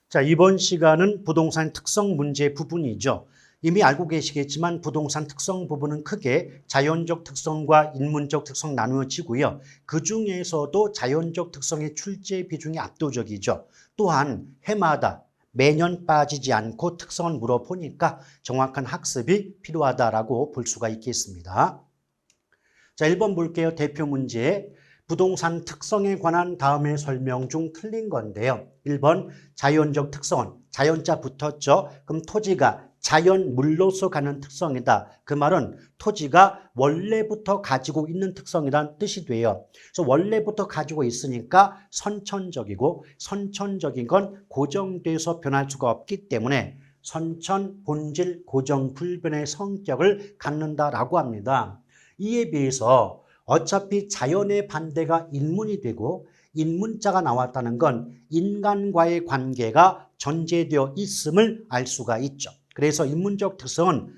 자, 이번 시간은 부동산 특성 문제 부분이죠. 이미 알고 계시겠지만 부동산 특성 부분은 크게 자연적 특성과 인문적 특성 나누어지고요. 그중에서도 자연적 특성의 출제 비중이 압도적이죠. 또한 해마다 매년 빠지지 않고 특성을 물어보니까 정확한 학습이 필요하다라고 볼 수가 있겠습니다. 자, 1번 볼게요. 대표 문제. 부동산 특성에 관한 다음의 설명 중 틀린 건데요. 1번 자연적 특성은 자연자 붙었죠. 그럼 토지가 자연물로서 가는 특성이다. 그 말은 토지가 원래부터 가지고 있는 특성이란 뜻이 돼요. 그래서 원래부터 가지고 있으니까 선천적이고 선천적인 건 고정돼서 변할 수가 없기 때문에 선천, 본질, 고정, 불변의 성격을 갖는다라고 합니다. 이에 비해서 어차피 자연의 반대가 인문이 되고 인문자가 나왔다는 건 인간과의 관계가 전제되어 있음을 알 수가 있죠. 그래서 인문적 특성은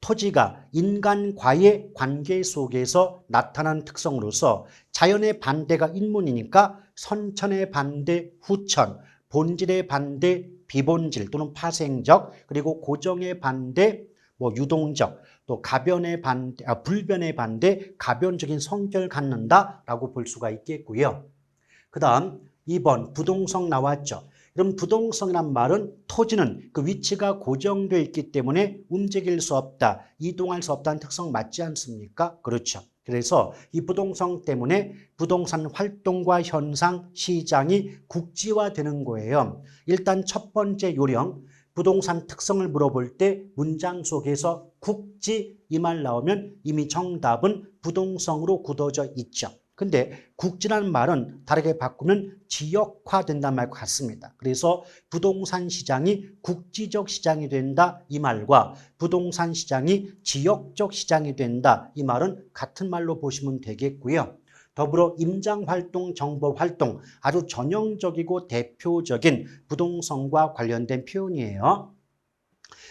토지가 인간과의 관계 속에서 나타난 특성으로서 자연의 반대가 인문이니까 선천의 반대 후천, 본질의 반대 비본질 또는 파생적, 그리고 고정의 반대 유동적, 또 가변의 반대, 불변의 반대, 가변적인 성격을 갖는다라고 볼 수가 있겠고요. 그 다음 2번 부동성 나왔죠. 그럼 부동성이란 말은 토지는 그 위치가 고정되어 있기 때문에 움직일 수 없다, 이동할 수 없다는 특성 맞지 않습니까? 그렇죠. 그래서 이 부동성 때문에 부동산 활동과 현상, 시장이 국지화되는 거예요. 일단 첫 번째 요령, 부동산 특성을 물어볼 때 문장 속에서 국지 이 말 나오면 이미 정답은 부동성으로 굳어져 있죠. 근데 국지라는 말은 다르게 바꾸면 지역화된다는 말과 같습니다. 그래서 부동산 시장이 국지적 시장이 된다 이 말과 부동산 시장이 지역적 시장이 된다 이 말은 같은 말로 보시면 되겠고요. 더불어 임장활동, 정보활동 아주 전형적이고 대표적인 부동산과 관련된 표현이에요.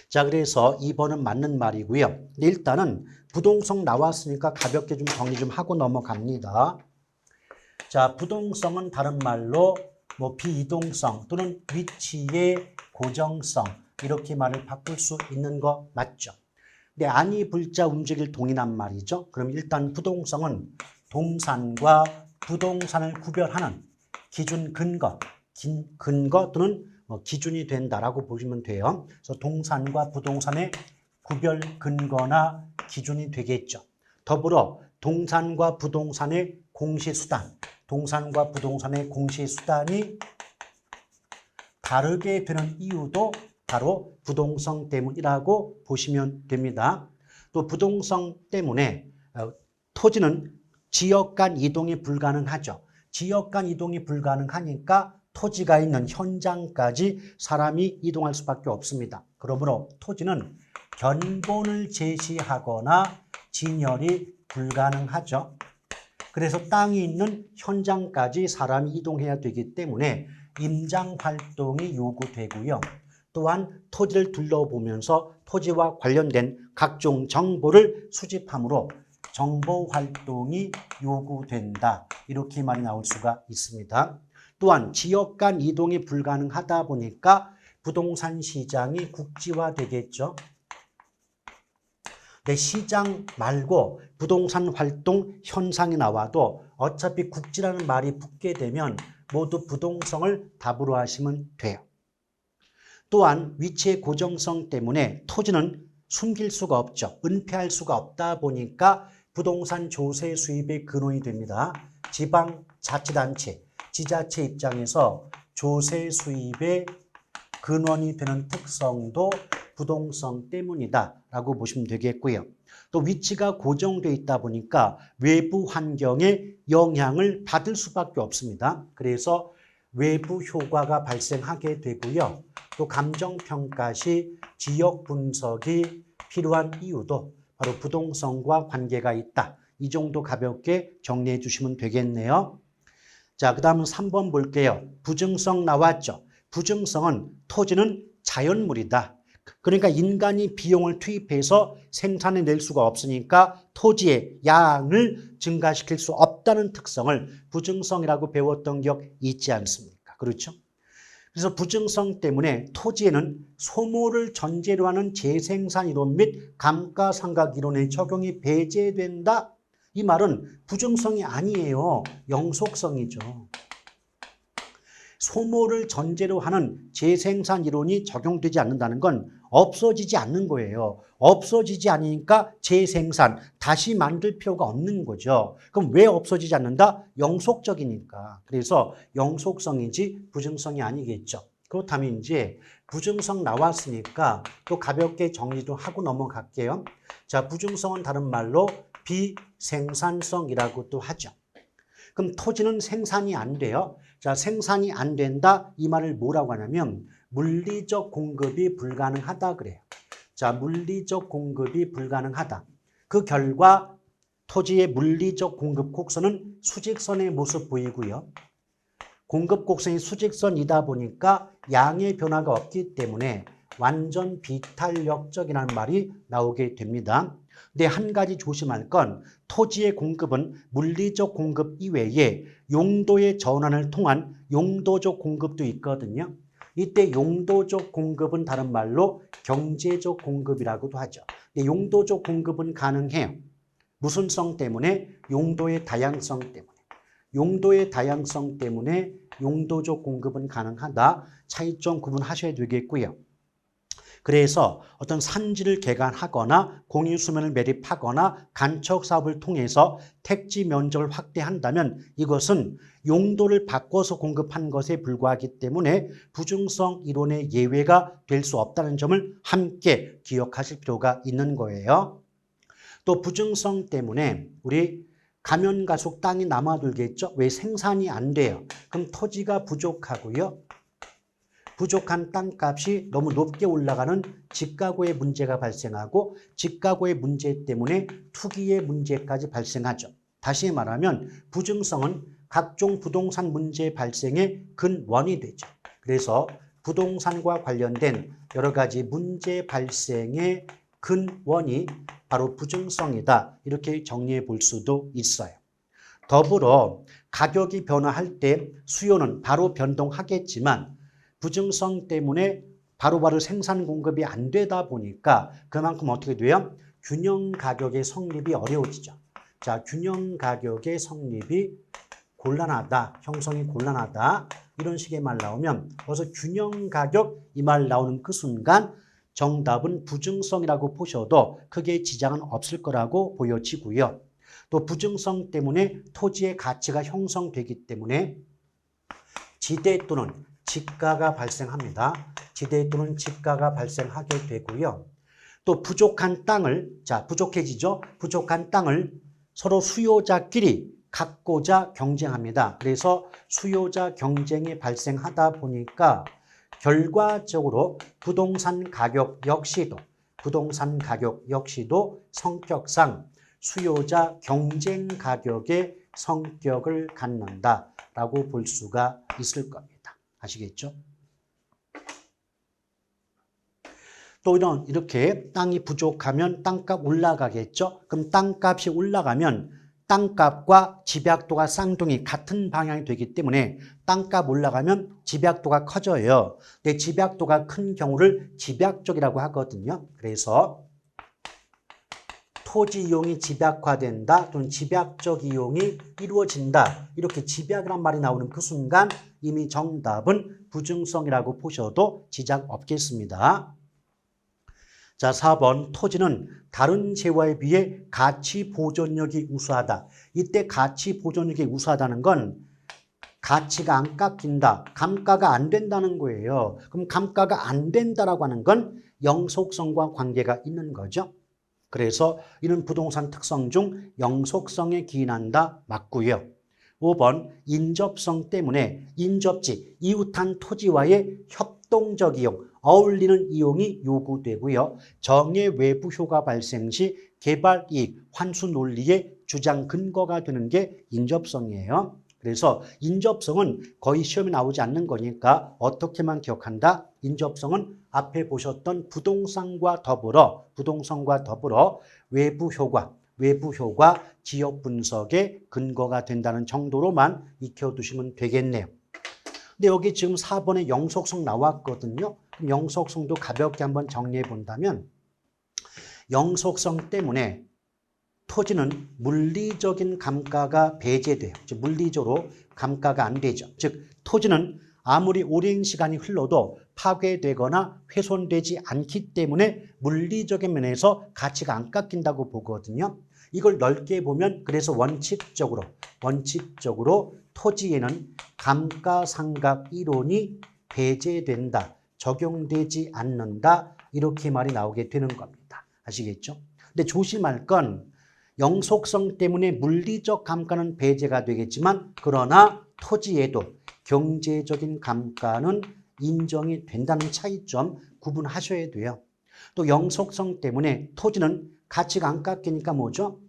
자, 그래서 2번은 맞는 말이고요. 일단은 부동성 나왔으니까 가볍게 좀 정리 좀 하고 넘어갑니다. 자, 부동성은 다른 말로 비이동성 또는 위치의 고정성 이렇게 말을 바꿀 수 있는 거 맞죠? 근데 아니 불자 움직일 동이란 말이죠. 그럼 일단 부동성은 동산과 부동산을 구별하는 기준 근거 또는 기준이 된다라고 보시면 돼요. 그래서 동산과 부동산의 구별 근거나 기준이 되겠죠. 더불어 동산과 부동산의 공시수단, 동산과 부동산의 공시수단이 다르게 되는 이유도 바로 부동성 때문이라고 보시면 됩니다. 또 부동성 때문에 토지는 지역 간 이동이 불가능하죠. 지역 간 이동이 불가능하니까 토지가 있는 현장까지 사람이 이동할 수밖에 없습니다. 그러므로 토지는 견본을 제시하거나 진열이 불가능하죠. 그래서 땅이 있는 현장까지 사람이 이동해야 되기 때문에 임장 활동이 요구되고요. 또한 토지를 둘러보면서 토지와 관련된 각종 정보를 수집하므로 정보 활동이 요구된다. 이렇게 말이 나올 수가 있습니다. 또한 지역 간 이동이 불가능하다 보니까 부동산 시장이 국지화되겠죠. 근데 시장 말고 부동산 활동 현상이 나와도 어차피 국지라는 말이 붙게 되면 모두 부동성을 답으로 하시면 돼요. 또한 위치의 고정성 때문에 토지는 숨길 수가 없죠. 은폐할 수가 없다 보니까 부동산 조세 수입의 근원이 됩니다. 지방자치단체, 지자체 입장에서 조세 수입의 근원이 되는 특성도 부동성 때문이다라고 보시면 되겠고요. 또 위치가 고정되어 있다 보니까 외부 환경에 영향을 받을 수밖에 없습니다. 그래서 외부 효과가 발생하게 되고요. 또 감정평가 시 지역 분석이 필요한 이유도 바로 부동성과 관계가 있다. 이 정도 가볍게 정리해 주시면 되겠네요. 자, 그 다음은 3번 볼게요. 부증성 나왔죠. 부증성은 토지는 자연물이다. 그러니까 인간이 비용을 투입해서 생산해낼 수가 없으니까 토지의 양을 증가시킬 수 없다는 특성을 부증성이라고 배웠던 기억 있지 않습니까? 그렇죠? 그래서 부증성 때문에 토지에는 소모를 전제로 하는 재생산 이론 및 감가상각 이론의 적용이 배제된다. 이 말은 부증성이 아니에요. 영속성이죠. 소모를 전제로 하는 재생산 이론이 적용되지 않는다는 건 없어지지 않는 거예요. 없어지지 않으니까 재생산, 다시 만들 필요가 없는 거죠. 그럼 왜 없어지지 않는다? 영속적이니까. 그래서 영속성이지 부증성이 아니겠죠. 그렇다면 이제 부증성 나왔으니까 또 가볍게 정리도 하고 넘어갈게요. 자, 부증성은 다른 말로 비생산성이라고도 하죠. 그럼 토지는 생산이 안 돼요. 자, 생산이 안 된다. 이 말을 뭐라고 하냐면 물리적 공급이 불가능하다 그래요. 자, 물리적 공급이 불가능하다. 그 결과 토지의 물리적 공급 곡선은 수직선의 모습 보이고요. 공급 곡선이 수직선이다 보니까 양의 변화가 없기 때문에 완전 비탄력적이라는 말이 나오게 됩니다. 근데 한 가지 조심할 건 토지의 공급은 물리적 공급 이외에 용도의 전환을 통한 용도적 공급도 있거든요. 이때 용도적 공급은 다른 말로 경제적 공급이라고도 하죠. 근데 용도적 공급은 가능해요. 무슨 성 때문에? 용도의 다양성 때문에. 용도의 다양성 때문에 용도적 공급은 가능하다. 차이점 구분하셔야 되겠고요. 그래서 어떤 산지를 개간하거나 공유수면을 매립하거나 간척 사업을 통해서 택지 면적을 확대한다면 이것은 용도를 바꿔서 공급한 것에 불과하기 때문에 부증성 이론의 예외가 될 수 없다는 점을 함께 기억하실 필요가 있는 거예요. 또 부증성 때문에 우리 가면가속 땅이 남아돌겠죠? 왜 생산이 안 돼요? 그럼 토지가 부족하고요. 부족한 땅값이 너무 높게 올라가는 집가구의 문제가 발생하고 집가구의 문제 때문에 투기의 문제까지 발생하죠. 다시 말하면 부증성은 각종 부동산 문제 발생의 근원이 되죠. 그래서 부동산과 관련된 여러 가지 문제 발생의 근원이 바로 부증성이다. 이렇게 정리해 볼 수도 있어요. 더불어 가격이 변화할 때 수요는 바로 변동하겠지만 부증성 때문에 바로바로 생산 공급이 안 되다 보니까 그만큼 어떻게 돼요? 균형 가격의 성립이 어려워지죠. 자, 균형 가격의 성립이 곤란하다, 형성이 곤란하다 이런 식의 말 나오면 벌써 균형 가격 이 말 나오는 그 순간 정답은 부증성이라고 보셔도 크게 지장은 없을 거라고 보여지고요. 또 부증성 때문에 토지의 가치가 형성되기 때문에 지대 또는 지가가 발생합니다. 지대 또는 지가가 발생하게 되고요. 또 부족한 땅을, 자, 부족해지죠? 부족한 땅을 서로 수요자끼리 갖고자 경쟁합니다. 그래서 수요자 경쟁이 발생하다 보니까 결과적으로 부동산 가격 역시도 성격상 수요자 경쟁 가격의 성격을 갖는다라고 볼 수가 있을 겁니다. 아시겠죠? 또 이렇게 땅이 부족하면 땅값 올라가겠죠? 그럼 땅값이 올라가면 땅값과 집약도가 쌍둥이 같은 방향이 되기 때문에 땅값 올라가면 집약도가 커져요. 근데 집약도가 큰 경우를 집약적이라고 하거든요. 그래서 토지 이용이 집약화된다 또는 집약적 이용이 이루어진다. 이렇게 집약이란 말이 나오는 그 순간 이미 정답은 부증성이라고 보셔도 지장 없겠습니다. 자, 4번 토지는 다른 재화에 비해 가치 보존력이 우수하다. 이때 가치 보존력이 우수하다는 건 가치가 안 깎인다. 감가가 안 된다는 거예요. 그럼 감가가 안 된다라고 하는 건 영속성과 관계가 있는 거죠. 그래서 이런 부동산 특성 중 영속성에 기인한다. 맞고요. 5번 인접성 때문에 인접지, 이웃한 토지와의 협동적 이용, 어울리는 이용이 요구되고요. 정의 외부 효과 발생 시 개발 이익, 환수 논리의 주장 근거가 되는 게 인접성이에요. 그래서 인접성은 거의 시험에 나오지 않는 거니까 어떻게만 기억한다? 인접성은 앞에 보셨던 부동산과 더불어 외부 효과 지역 분석의 근거가 된다는 정도로만 익혀두시면 되겠네요. 근데 여기 지금 4번에 영속성 나왔거든요. 그럼 영속성도 가볍게 한번 정리해 본다면 영속성 때문에 토지는 물리적인 감가가 배제돼요. 즉 물리적으로 감가가 안 되죠. 즉 토지는 아무리 오랜 시간이 흘러도 파괴되거나 훼손되지 않기 때문에 물리적인 면에서 가치가 안 깎인다고 보거든요. 이걸 넓게 보면 그래서 원칙적으로 토지에는 감가상각 이론이 배제된다, 적용되지 않는다 이렇게 말이 나오게 되는 겁니다. 아시겠죠? 근데 조심할 건 영속성 때문에 물리적 감가는 배제가 되겠지만 그러나 토지에도 경제적인 감가는 인정이 된다는 차이점 구분하셔야 돼요. 또 영속성 때문에 토지는 가치가 안 깎이니까 뭐죠?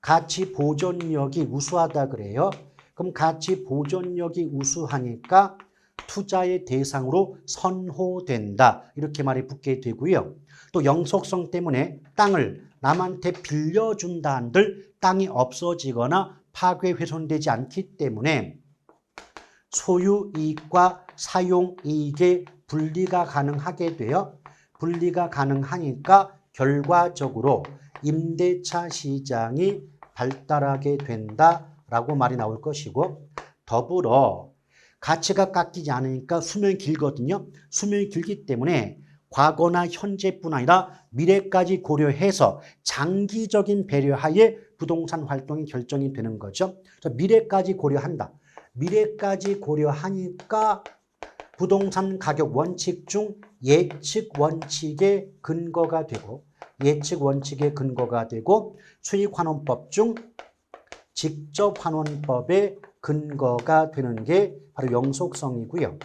가치 보존력이 우수하다 그래요. 그럼 가치 보존력이 우수하니까 투자의 대상으로 선호된다 이렇게 말이 붙게 되고요. 또 영속성 때문에 땅을 남한테 빌려준다 한들 땅이 없어지거나 파괴 훼손되지 않기 때문에 소유이익과 사용이익의 분리가 가능하게 되어 분리가 가능하니까 결과적으로 임대차 시장이 발달하게 된다라고 말이 나올 것이고 더불어 가치가 깎이지 않으니까 수명이 길거든요. 수명이 길기 때문에 과거나 현재뿐 아니라 미래까지 고려해서 장기적인 배려하에 부동산 활동이 결정이 되는 거죠. 그래서 미래까지 고려한다. 미래까지 고려하니까 부동산 가격 원칙 중 예측 원칙의 근거가 되고 수익환원법 중 직접환원법의 근거가 되는 게 바로 영속성이고요.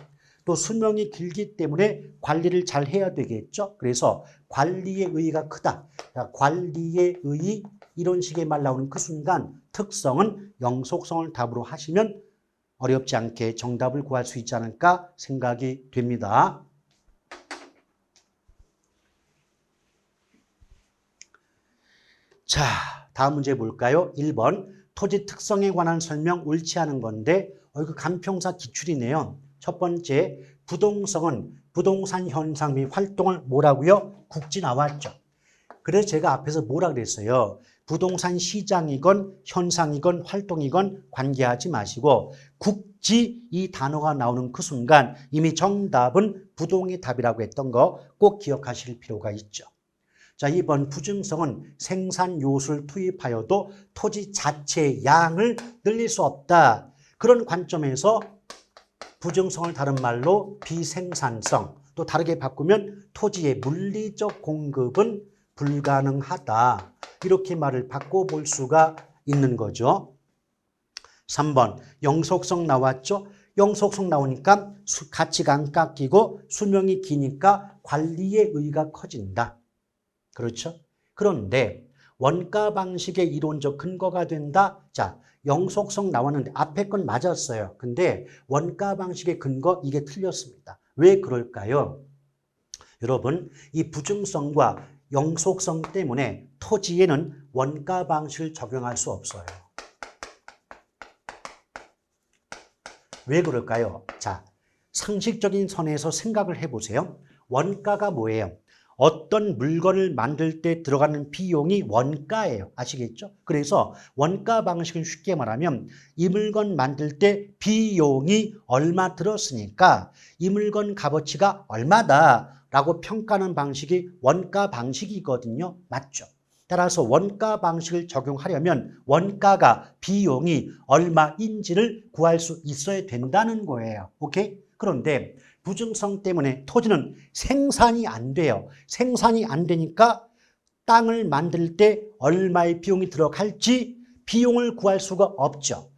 또 수명이 길기 때문에 관리를 잘 해야 되겠죠. 그래서 관리의 의의가 크다. 관리의 의의 이런 식의 말 나오는 그 순간 특성은 영속성을 답으로 하시면 어렵지 않게 정답을 구할 수 있지 않을까 생각이 됩니다. 자, 다음 문제 볼까요? 1번 토지 특성에 관한 설명 옳지 않은 건데 이거 간평사 기출이네요. 첫 번째, 부동성은 부동산 현상 및 활동을 뭐라고요? 국지 나왔죠. 그래서 제가 앞에서 뭐라 그랬어요? 부동산 시장이건 현상이건 활동이건 관계하지 마시고 국지 이 단어가 나오는 그 순간 이미 정답은 부동의 답이라고 했던 거 꼭 기억하실 필요가 있죠. 자, 2번 부증성은 생산 요소를 투입하여도 토지 자체의 양을 늘릴 수 없다. 그런 관점에서 부증성을 다른 말로 비생산성, 또 다르게 바꾸면 토지의 물리적 공급은 불가능하다. 이렇게 말을 바꿔볼 수가 있는 거죠. 3번 영속성 나왔죠. 영속성 나오니까 가치가 안 깎이고 수명이 기니까 관리의 의의가 커진다. 그렇죠? 그런데 원가 방식의 이론적 근거가 된다. 자, 영속성 나왔는데 앞에 건 맞았어요. 근데 원가 방식의 근거 이게 틀렸습니다. 왜 그럴까요? 여러분, 이 부증성과 영속성 때문에 토지에는 원가 방식을 적용할 수 없어요. 왜 그럴까요? 자, 상식적인 선에서 생각을 해보세요. 원가가 뭐예요? 어떤 물건을 만들 때 들어가는 비용이 원가예요. 아시겠죠? 그래서 원가 방식은 쉽게 말하면 이 물건 만들 때 비용이 얼마 들었으니까 이 물건 값어치가 얼마다라고 평가하는 방식이 원가 방식이거든요. 맞죠? 따라서 원가 방식을 적용하려면 원가가 비용이 얼마인지를 구할 수 있어야 된다는 거예요. 오케이? 그런데 부증성 때문에 토지는 생산이 안 돼요. 생산이 안 되니까 땅을 만들 때 얼마의 비용이 들어갈지 비용을 구할 수가 없죠.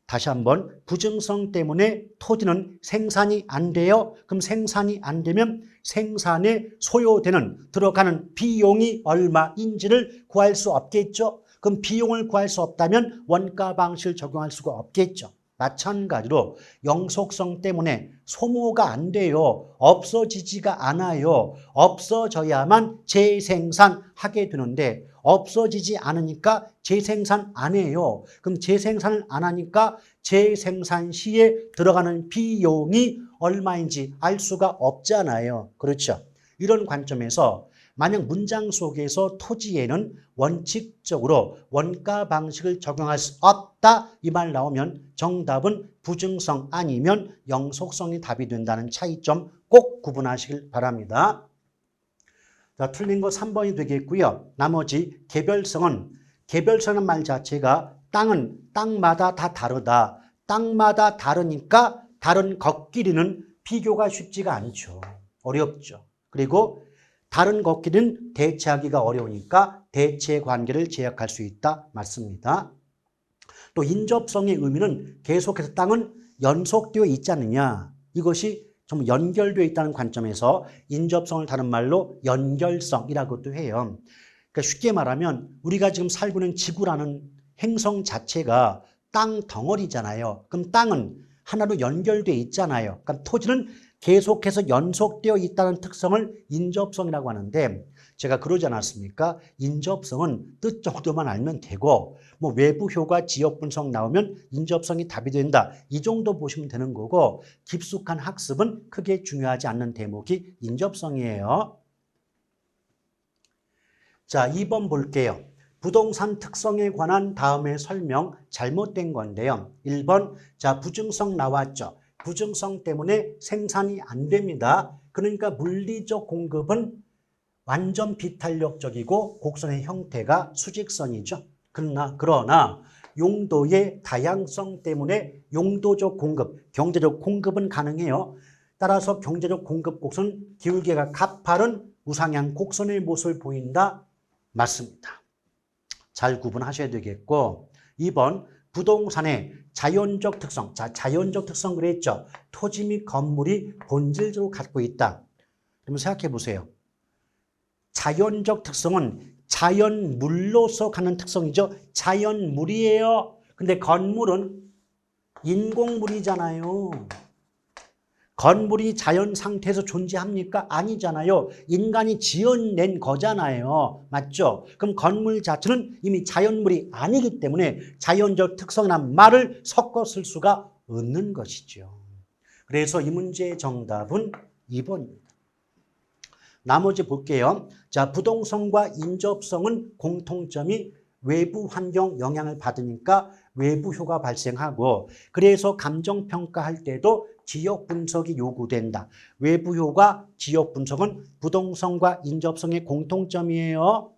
다시 한번 부증성 때문에 토지는 생산이 안 돼요. 그럼 생산이 안 되면 생산에 소요되는 들어가는 비용이 얼마인지를 구할 수 없겠죠. 그럼 비용을 구할 수 없다면 원가 방식을 적용할 수가 없겠죠. 마찬가지로 영속성 때문에 소모가 안 돼요. 없어지지가 않아요. 없어져야만 재생산하게 되는데 없어지지 않으니까 재생산 안 해요. 그럼 재생산을 안 하니까 재생산 시에 들어가는 비용이 얼마인지 알 수가 없잖아요. 그렇죠? 이런 관점에서 만약 문장 속에서 토지에는 원칙적으로 원가 방식을 적용할 수 없다 이 말 나오면 정답은 부증성 아니면 영속성이 답이 된다는 차이점 꼭 구분하시길 바랍니다. 자, 틀린 거 3번이 되겠고요. 나머지 개별성은 말 자체가 땅은 땅마다 다 다르다. 땅마다 다르니까 다른 걷길이는 비교가 쉽지가 않죠. 어렵죠. 그리고 다른 걷길은 대체하기가 어려우니까 대체 관계를 제약할 수 있다. 맞습니다. 또 인접성의 의미는 계속해서 땅은 연속되어 있지 않느냐. 이것이 좀 연결되어 있다는 관점에서 인접성을 다른 말로 연결성이라고도 해요. 그러니까 쉽게 말하면 우리가 지금 살고 있는 지구라는 행성 자체가 땅 덩어리잖아요. 그럼 땅은 하나로 연결되어 있잖아요. 그러니까 토지는 계속해서 연속되어 있다는 특성을 인접성이라고 하는데 제가 그러지 않았습니까? 인접성은 뜻 정도만 알면 되고 뭐 외부 효과, 지역 분석 나오면 인접성이 답이 된다. 이 정도 보시면 되는 거고 깊숙한 학습은 크게 중요하지 않는 대목이 인접성이에요. 자, 2번 볼게요. 부동산 특성에 관한 다음의 설명 잘못된 건데요. 1번, 자, 부증성 나왔죠. 부증성 때문에 생산이 안 됩니다. 그러니까 물리적 공급은 완전 비탄력적이고 곡선의 형태가 수직선이죠. 그러나 용도의 다양성 때문에 용도적 공급, 경제적 공급은 가능해요. 따라서 경제적 공급 곡선 기울기가 가파른 우상향 곡선의 모습을 보인다. 맞습니다. 잘 구분하셔야 되겠고 2번 부동산의 자연적 특성. 자, 자연적 특성 그랬죠. 토지 및 건물이 본질적으로 갖고 있다. 그러면 생각해 보세요. 자연적 특성은 자연물로서 갖는 특성이죠. 자연물이에요. 근데 건물은 인공물이잖아요. 건물이 자연 상태에서 존재합니까? 아니잖아요. 인간이 지어낸 거잖아요. 맞죠? 그럼 건물 자체는 이미 자연물이 아니기 때문에 자연적 특성이란 말을 섞어 쓸 수가 없는 것이죠. 그래서 이 문제의 정답은 2번입니다. 나머지 볼게요. 자, 부동성과 인접성은 공통점이 외부 환경 영향을 받으니까 외부 효과 발생하고 그래서 감정평가할 때도 지역 분석이 요구된다. 외부 효과, 지역 분석은 부동성과 인접성의 공통점이에요.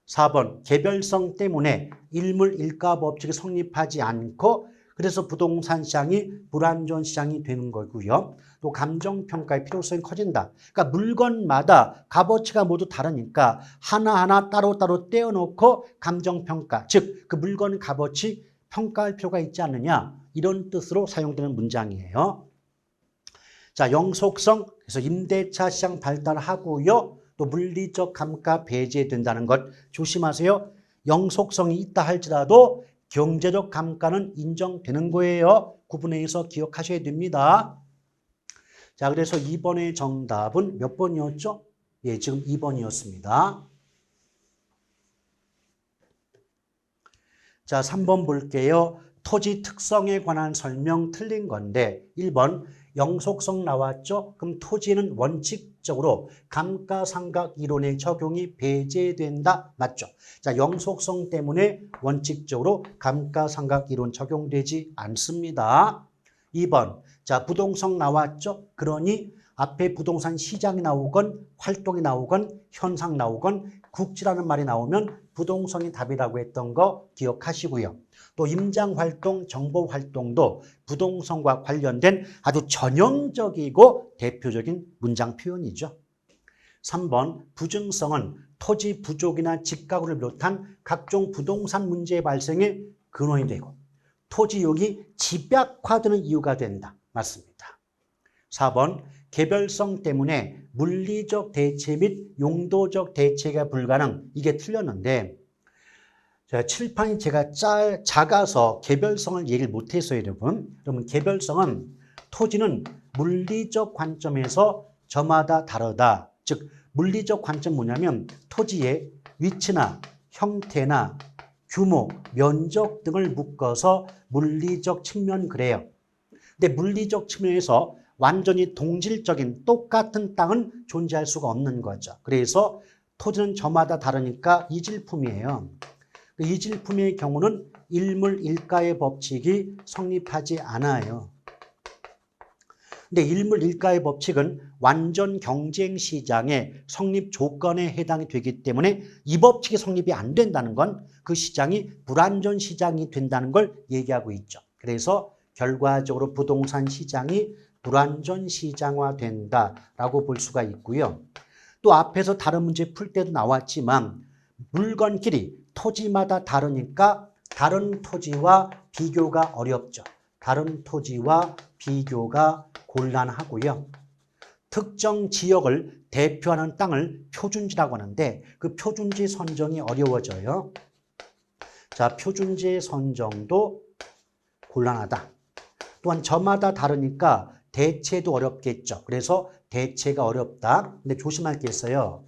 4번, 개별성 때문에 일물일가 법칙이 성립하지 않고 그래서 부동산 시장이 불안전 시장이 되는 거고요. 또 감정평가의 필요성이 커진다. 그러니까 물건마다 값어치가 모두 다르니까 하나하나 따로따로 떼어놓고 감정평가, 즉 그 물건 값어치 평가할 필요가 있지 않느냐. 이런 뜻으로 사용되는 문장이에요. 자, 영속성, 그래서 임대차 시장 발달하고요. 또 물리적 감가 배제된다는 것 조심하세요. 영속성이 있다 할지라도 경제적 감가는 인정되는 거예요. 구분해서 기억하셔야 됩니다. 자, 그래서 2번의 정답은 몇 번이었죠? 예, 지금 2번이었습니다. 자, 3번 볼게요. 토지 특성에 관한 설명 틀린 건데 1번 영속성 나왔죠? 그럼 토지는 원칙적으로 감가상각 이론의 적용이 배제된다. 맞죠? 자, 영속성 때문에 원칙적으로 감가상각 이론 적용되지 않습니다. 2번, 자, 부동성 나왔죠? 그러니 앞에 부동산 시장이 나오건 활동이 나오건 현상 나오건 국지라는 말이 나오면 부동성이 답이라고 했던 거 기억하시고요. 또 임장활동, 정보활동도 부동성과 관련된 아주 전형적이고 대표적인 문장 표현이죠. 3번, 부증성은 토지 부족이나 집가구를 비롯한 각종 부동산 문제의 발생에 근원이 되고 토지용이 집약화되는 이유가 된다. 맞습니다. 4번, 개별성 때문에 물리적 대체 및 용도적 대체가 불가능. 이게 틀렸는데 칠판이 제가 작아서 개별성을 얘기를 못해서 여러분 개별성은 토지는 물리적 관점에서 저마다 다르다. 즉 물리적 관점 뭐냐면 토지의 위치나 형태나 규모, 면적 등을 묶어서 물리적 측면 그래요. 근데 물리적 측면에서 완전히 동질적인 똑같은 땅은 존재할 수가 없는 거죠. 그래서 토지는 저마다 다르니까 이질품이에요. 이질품의 경우는 일물일가의 법칙이 성립하지 않아요. 근데 일물일가의 법칙은 완전 경쟁 시장의 성립 조건에 해당이 되기 때문에 이 법칙이 성립이 안 된다는 건 그 시장이 불완전 시장이 된다는 걸 얘기하고 있죠. 그래서 결과적으로 부동산 시장이 불완전 시장화된다라고 볼 수가 있고요. 또 앞에서 다른 문제 풀 때도 나왔지만 물건끼리 토지마다 다르니까 다른 토지와 비교가 어렵죠. 다른 토지와 비교가 곤란하고요. 특정 지역을 대표하는 땅을 표준지라고 하는데 그 표준지 선정이 어려워져요. 자, 표준지 선정도 곤란하다. 또한 저마다 다르니까 대체도 어렵겠죠. 그래서 대체가 어렵다. 근데 조심할 게 있어요.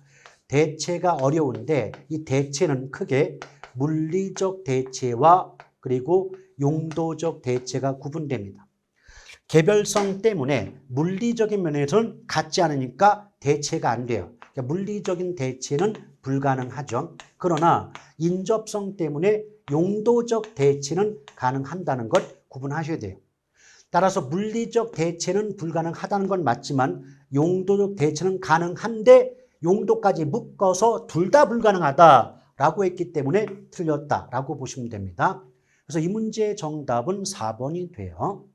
대체가 어려운데 이 대체는 크게 물리적 대체와 그리고 용도적 대체가 구분됩니다. 개별성 때문에 물리적인 면에서는 같지 않으니까 대체가 안 돼요. 그러니까 물리적인 대체는 불가능하죠. 그러나 인접성 때문에 용도적 대체는 가능한다는 것 구분하셔야 돼요. 따라서 물리적 대체는 불가능하다는 건 맞지만 용도적 대체는 가능한데 용도까지 묶어서 둘 다 불가능하다라고 했기 때문에 틀렸다라고 보시면 됩니다. 그래서 이 문제의 정답은 4번이 돼요.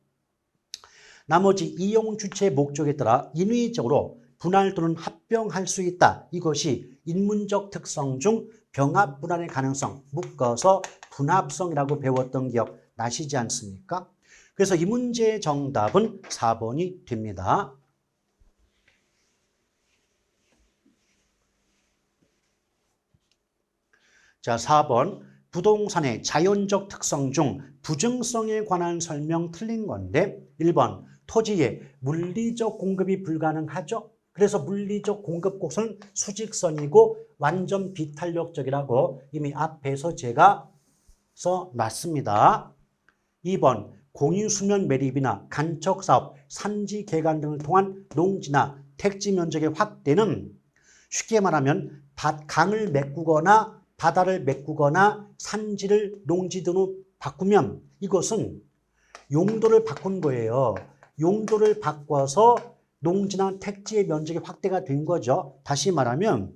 나머지 이용 주체 목적에 따라 인위적으로 분할 또는 합병할 수 있다. 이것이 인문적 특성 중 병합 분할의 가능성, 묶어서 분합성이라고 배웠던 기억 나시지 않습니까? 그래서 이 문제의 정답은 4번이 됩니다. 자, 4번. 부동산의 자연적 특성 중 부증성에 관한 설명 틀린 건데 1번. 토지에 물리적 공급이 불가능하죠. 그래서 물리적 공급 곳은 수직선이고 완전 비탄력적이라고 이미 앞에서 제가 써놨습니다. 2번. 공유수면 매립이나 간척사업, 산지 개간 등을 통한 농지나 택지 면적의 확대는 쉽게 말하면 강을 메꾸거나 바다를 메꾸거나 산지를 농지 등으로 바꾸면 이것은 용도를 바꾼 거예요. 용도를 바꿔서 농지나 택지의 면적이 확대가 된 거죠. 다시 말하면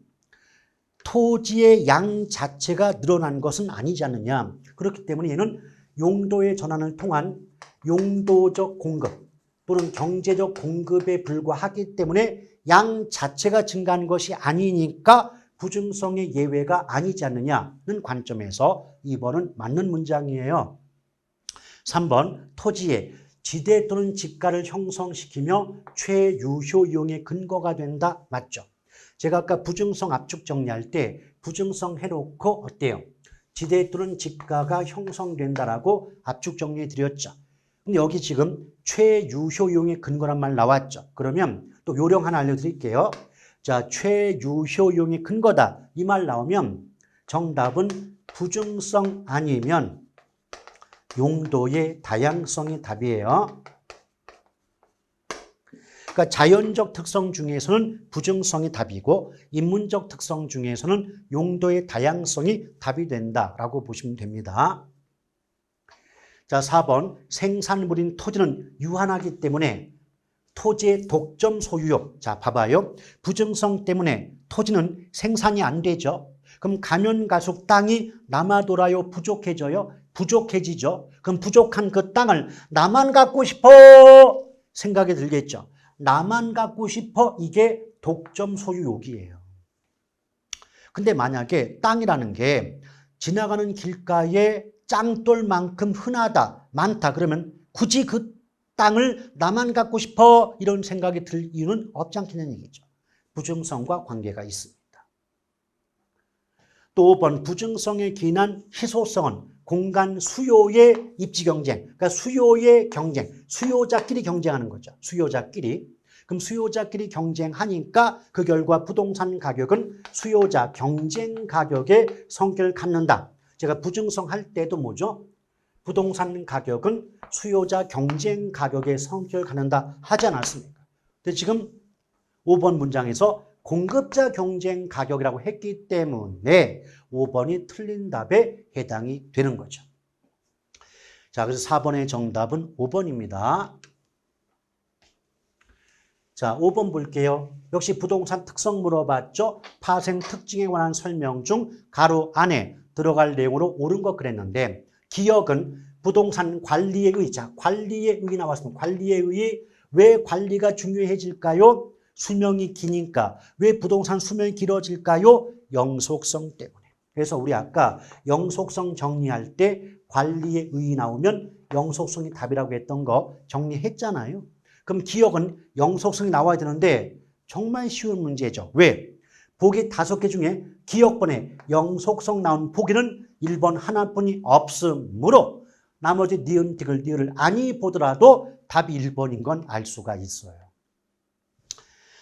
토지의 양 자체가 늘어난 것은 아니지 않느냐. 그렇기 때문에 얘는 용도의 전환을 통한 용도적 공급 또는 경제적 공급에 불과하기 때문에 양 자체가 증가한 것이 아니니까 부증성의 예외가 아니지 않느냐는 관점에서 2번은 맞는 문장이에요. 3번. 토지에 지대 또는 지가를 형성시키며 최유효 이용의 근거가 된다. 맞죠? 제가 아까 부증성 압축 정리할 때 부증성 해놓고 어때요? 지대 또는 지가가 형성된다라고 압축 정리해 드렸죠. 근데 여기 지금 최유효 이용의 근거란 말 나왔죠. 그러면 또 요령 하나 알려드릴게요. 자, 최유효 이용의 근거다. 이 말 나오면 정답은 부증성 아니면 용도의 다양성이 답이에요. 그러니까 자연적 특성 중에서는 부증성이 답이고 인문적 특성 중에서는 용도의 다양성이 답이 된다라고 보시면 됩니다. 자, 4번. 생산물인 토지는 유한하기 때문에 토지의 독점 소유욕. 자, 봐봐요. 부증성 때문에 토지는 생산이 안 되죠. 그럼 가면 갈수록 땅이 남아 돌아요. 부족해져요. 부족해지죠. 그럼 부족한 그 땅을 나만 갖고 싶어 생각이 들겠죠. 나만 갖고 싶어 이게 독점 소유욕이에요. 근데 만약에 땅이라는 게 지나가는 길가에 짱돌만큼 흔하다, 많다 그러면 굳이 그 땅을 나만 갖고 싶어 이런 생각이 들 이유는 없지 않겠냐는 얘기죠. 부증성과 관계가 있습니다. 또 5번. 부증성에 기인한 희소성은 공간 수요의 입지 경쟁, 그러니까 수요의 경쟁, 수요자끼리 경쟁하는 거죠. 수요자끼리. 그럼 수요자끼리 경쟁하니까 그 결과 부동산 가격은 수요자 경쟁 가격의 성격을 갖는다. 제가 부증성 할 때도 뭐죠? 부동산 가격은 수요자 경쟁 가격의 성격을 갖는다 하지 않았습니까? 근데 지금 5번 문장에서 공급자 경쟁 가격이라고 했기 때문에 5번이 틀린 답에 해당이 되는 거죠. 자, 그래서 4번의 정답은 5번입니다. 자, 5번 볼게요. 역시 부동산 특성 물어봤죠? 파생 특징에 관한 설명 중 가로 안에 들어갈 내용으로 옳은 것 그랬는데 기억은 부동산 관리의 의, 자, 관리의 의 나왔습니다. 관리의 의, 왜 관리가 중요해질까요? 수명이 기니까. 왜 부동산 수명이 길어질까요? 영속성 때문에. 그래서 우리 아까 영속성 정리할 때 관리의 의 나오면 영속성이 답이라고 했던 거 정리했잖아요. 그럼 기억은 영속성이 나와야 되는데 정말 쉬운 문제죠. 왜? 보기 5개 중에 기억번에 영속성 나온 보기는 1번 하나뿐이 없으므로 나머지 니은, 디귿, 리을을 아니 보더라도 답이 1번인 건 알 수가 있어요.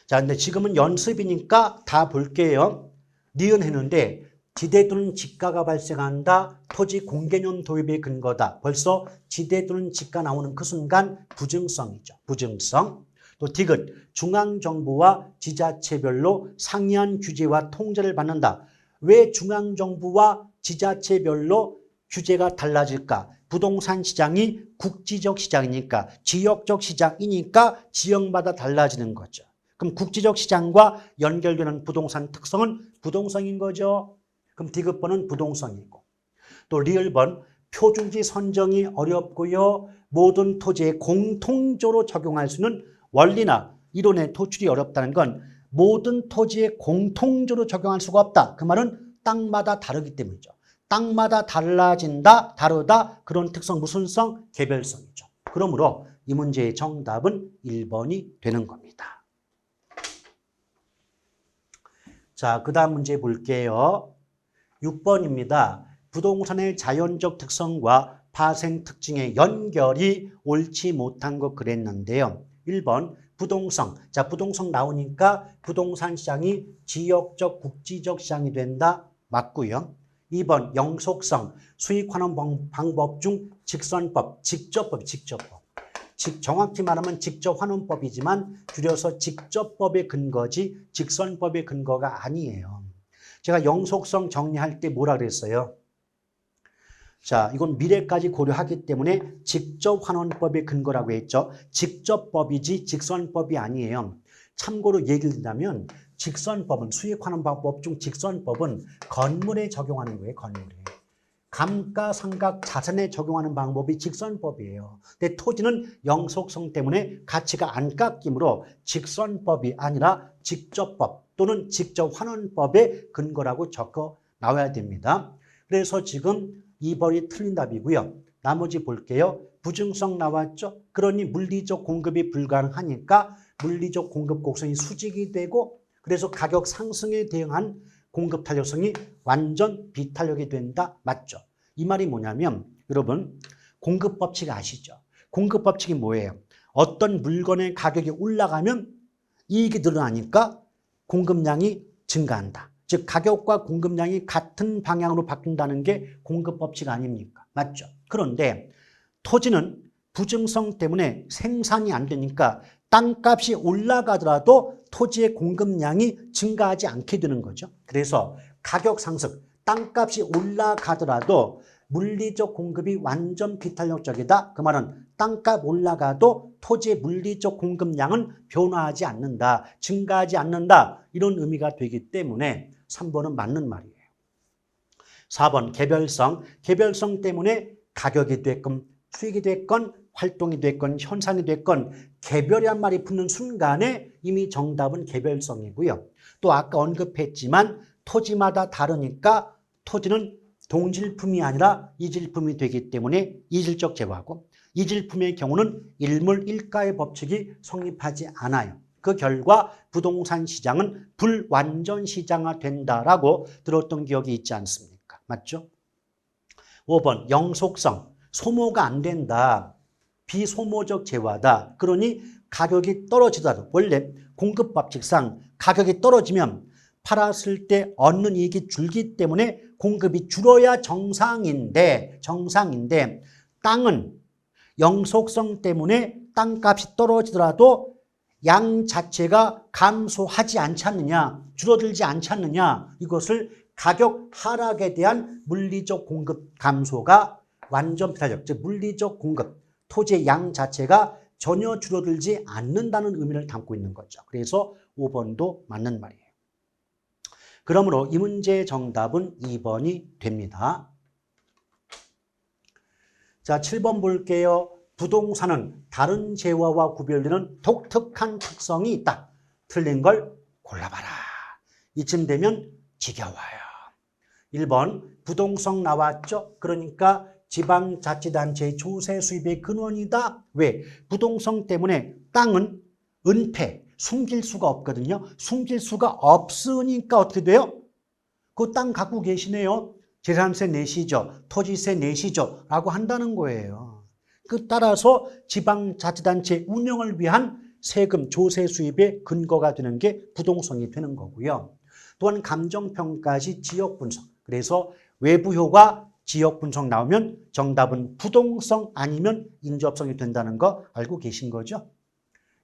자, 근데 지금은 연습이니까 다 볼게요. 니은 했는데 지대 또는 지가가 발생한다. 토지 공개념 도입의 근거다. 벌써 지대 또는 지가 나오는 그 순간 부증성이죠. 부증성. 또 디귿, 중앙정부와 지자체별로 상이한 규제와 통제를 받는다. 왜 중앙정부와 지자체별로 규제가 달라질까? 부동산 시장이 국지적 시장이니까, 지역적 시장이니까 지역마다 달라지는 거죠. 그럼 국지적 시장과 연결되는 부동산 특성은 부동성인 거죠. 그럼 디귿번은 부동성이고. 또 리을번, 표준지 선정이 어렵고요. 모든 토지에 공통적으로 적용할 수 있는 원리나 이론의 도출이 어렵다는 건 모든 토지에 공통적으로 적용할 수가 없다. 그 말은 땅마다 다르기 때문이죠. 땅마다 달라진다, 다르다. 그런 특성, 무슨 성? 개별성이죠. 그러므로 이 문제의 정답은 1번이 되는 겁니다. 자, 그 다음 문제 볼게요. 6번입니다. 부동산의 자연적 특성과 파생 특징의 연결이 옳지 못한 것 그랬는데요. 1번 부동성. 자, 부동성 나오니까 부동산 시장이 지역적, 국지적 시장이 된다. 맞고요. 2번 영속성. 수익 환원 방법 중 직선법, 직접법. 정확히 말하면 직접환원법이지만 줄여서 직접법의 근거지 직선법의 근거가 아니에요. 제가 영속성 정리할 때 뭐라 그랬어요? 자, 이건 미래까지 고려하기 때문에 직접환원법의 근거라고 했죠. 직접법이지 직선법이 아니에요. 참고로 얘기를 든다면 직선법은 수익환원법 중 직선법은 건물에 적용하는 거예요. 건물에. 감가상각 자산에 적용하는 방법이 직선법이에요. 근데 토지는 영속성 때문에 가치가 안 깎이므로 직선법이 아니라 직접법 또는 직접환원법의 근거라고 적어 나와야 됩니다. 그래서 지금 2번이 틀린 답이고요. 나머지 볼게요. 부증성 나왔죠? 그러니 물리적 공급이 불가능하니까 물리적 공급 곡선이 수직이 되고 그래서 가격 상승에 대응한 공급 탄력성이 완전 비탄력이 된다. 맞죠? 이 말이 뭐냐면 여러분 공급 법칙 아시죠? 공급 법칙이 뭐예요? 어떤 물건의 가격이 올라가면 이익이 늘어나니까 공급량이 증가한다. 즉 가격과 공급량이 같은 방향으로 바뀐다는 게 공급 법칙 아닙니까? 맞죠? 그런데 토지는 부증성 때문에 생산이 안 되니까 땅값이 올라가더라도 토지의 공급량이 증가하지 않게 되는 거죠. 그래서 가격 상승, 땅값이 올라가더라도 물리적 공급이 완전 비탄력적이다. 그 말은 땅값 올라가도 토지의 물리적 공급량은 변화하지 않는다. 증가하지 않는다. 이런 의미가 되기 때문에 3번은 맞는 말이에요. 4번 개별성. 개별성 때문에 가격이 됐건 수익이 됐건 활동이 됐건 현상이 됐건 개별이란 말이 붙는 순간에 이미 정답은 개별성이고요. 또 아까 언급했지만 토지마다 다르니까 토지는 동질품이 아니라 이질품이 되기 때문에 이질적 제거하고 이질품의 경우는 일물일가의 법칙이 성립하지 않아요. 그 결과 부동산 시장은 불완전 시장화 된다라고 들었던 기억이 있지 않습니까? 맞죠? 5번 영속성. 소모가 안 된다. 비소모적 재화다. 그러니 가격이 떨어지더라도 원래 공급 법칙상 가격이 떨어지면 팔았을 때 얻는 이익이 줄기 때문에 공급이 줄어야 정상인데 땅은 영속성 때문에 땅값이 떨어지더라도 양 자체가 감소하지 않지 않느냐, 줄어들지 않지 않느냐, 이것을 가격 하락에 대한 물리적 공급 감소가 완전 비탄력, 즉 물리적 공급, 토지의 양 자체가 전혀 줄어들지 않는다는 의미를 담고 있는 거죠. 그래서 5번도 맞는 말이에요. 그러므로 이 문제의 정답은 2번이 됩니다. 자, 7번 볼게요. 부동산은 다른 재화와 구별되는 독특한 특성이 있다. 틀린 걸 골라봐라. 이쯤 되면 지겨워요. 1번 부동성 나왔죠? 그러니까 지방자치단체의 조세 수입의 근원이다. 왜? 부동성 때문에 땅은 은폐, 숨길 수가 없거든요. 숨길 수가 없으니까 어떻게 돼요? 그 땅 갖고 계시네요. 재산세 내시죠. 토지세 내시죠. 라고 한다는 거예요. 그 따라서 지방자치단체 운영을 위한 세금, 조세 수입의 근거가 되는 게 부동성이 되는 거고요. 또한 감정평가 시 지역분석. 그래서 외부효과, 지역분석 나오면 정답은 부동성 아니면 인접성이 된다는 거 알고 계신 거죠?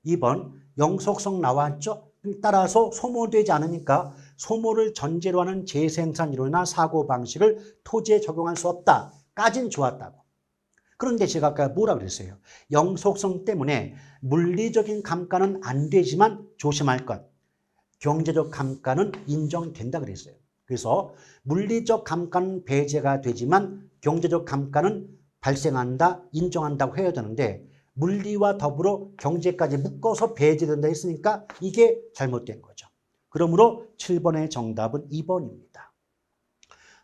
2번 영속성 나왔죠? 따라서 소모되지 않으니까 소모를 전제로 하는 재생산 이론이나 사고방식을 토지에 적용할 수 없다. 까진 좋았다고. 그런데 제가 아까 뭐라 그랬어요? 영속성 때문에 물리적인 감가는 안 되지만 조심할 것. 경제적 감가는 인정된다 그랬어요. 그래서 물리적 감가는 배제가 되지만 경제적 감가는 발생한다, 인정한다고 해야 되는데 물리와 더불어 경제까지 묶어서 배제된다 했으니까 이게 잘못된 거죠. 그러므로 7번의 정답은 2번입니다.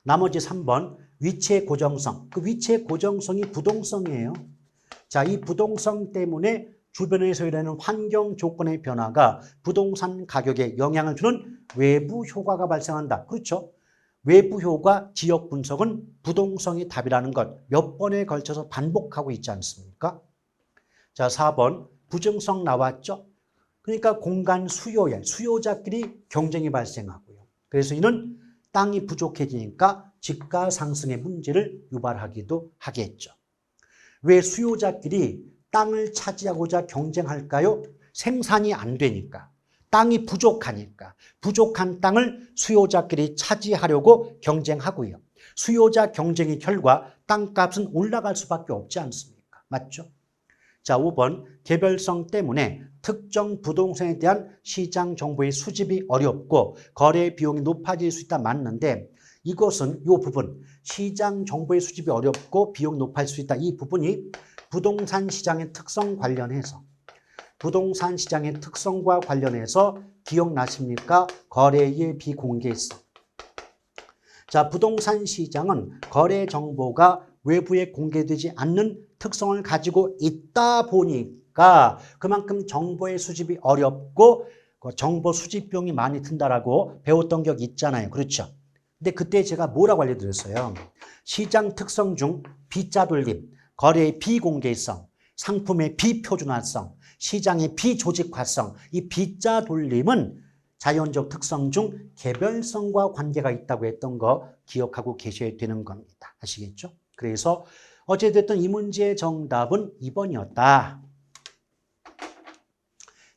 나머지 3번 위치의 고정성. 그 위치의 고정성이 부동성이에요. 자, 이 부동성 때문에 주변에서 일어나는 환경 조건의 변화가 부동산 가격에 영향을 주는 외부 효과가 발생한다. 그렇죠? 외부 효과 지역 분석은 부동성이 답이라는 것 몇 번에 걸쳐서 반복하고 있지 않습니까? 자, 4번 부증성 나왔죠? 그러니까 공간 수요에 수요자끼리 경쟁이 발생하고요. 그래서 이는 땅이 부족해지니까 집가 상승의 문제를 유발하기도 하겠죠. 왜 수요자끼리 땅을 차지하고자 경쟁할까요? 생산이 안 되니까. 땅이 부족하니까. 부족한 땅을 수요자끼리 차지하려고 경쟁하고요. 수요자 경쟁의 결과 땅값은 올라갈 수밖에 없지 않습니까? 맞죠? 자, 5번 개별성 때문에 특정 부동산에 대한 시장 정보의 수집이 어렵고 거래 비용이 높아질 수 있다 맞는데 이것은 이 부분 시장 정보의 수집이 어렵고 비용이 높아질 수 있다 이 부분이 부동산 시장의 특성 관련해서 부동산 시장의 특성과 관련해서 기억나십니까? 거래의 비공개성. 자, 부동산 시장은 거래 정보가 외부에 공개되지 않는 특성을 가지고 있다 보니까 그만큼 정보의 수집이 어렵고 정보 수집 비용이 많이 든다라고 배웠던 적 있잖아요. 그렇죠? 근데 그때 제가 뭐라고 알려드렸어요? 시장 특성 중 B자 돌림, 거래의 비공개성, 상품의 비표준화성, 시장의 비조직화성, 이 B자 돌림은 자연적 특성 중 개별성과 관계가 있다고 했던 거 기억하고 계셔야 되는 겁니다. 아시겠죠? 그래서 어찌됐든 이 문제의 정답은 2번이었다.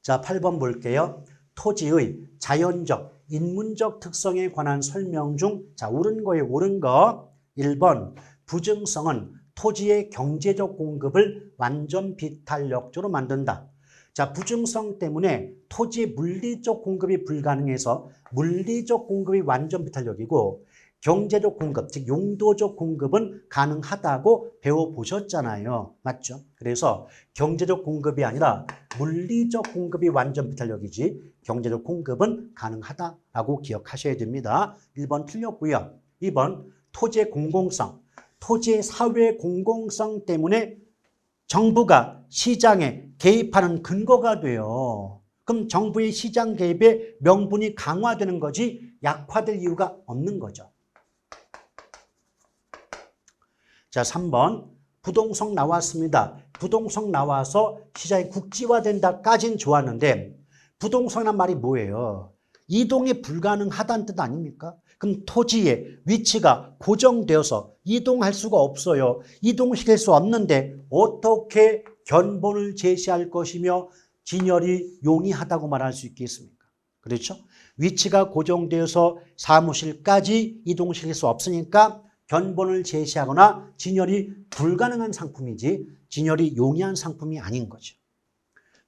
자, 8번 볼게요. 토지의 자연적, 인문적 특성에 관한 설명 중 자, 옳은 거에 옳은 거 1번 부증성은 토지의 경제적 공급을 완전 비탄력적으로 만든다. 자, 부증성 때문에 토지의 물리적 공급이 불가능해서 물리적 공급이 완전 비탄력이고 경제적 공급, 즉 용도적 공급은 가능하다고 배워보셨잖아요. 맞죠? 그래서 경제적 공급이 아니라 물리적 공급이 완전 비탄력이지 경제적 공급은 가능하다라고 기억하셔야 됩니다. 1번 틀렸고요. 2번 토지의 공공성, 토지의 사회 공공성 때문에 정부가 시장에 개입하는 근거가 돼요. 그럼 정부의 시장 개입의 명분이 강화되는 거지 약화될 이유가 없는 거죠. 자, 3번 부동성 나왔습니다. 부동성 나와서 시장이 국지화된다까진 좋았는데 부동성이란 말이 뭐예요? 이동이 불가능하다는 뜻 아닙니까? 그럼 토지의 위치가 고정되어서 이동할 수가 없어요. 이동시킬 수 없는데 어떻게 견본을 제시할 것이며 진열이 용이하다고 말할 수 있겠습니까? 그렇죠? 위치가 고정되어서 사무실까지 이동시킬 수 없으니까 견본을 제시하거나 진열이 불가능한 상품이지 진열이 용이한 상품이 아닌 거죠.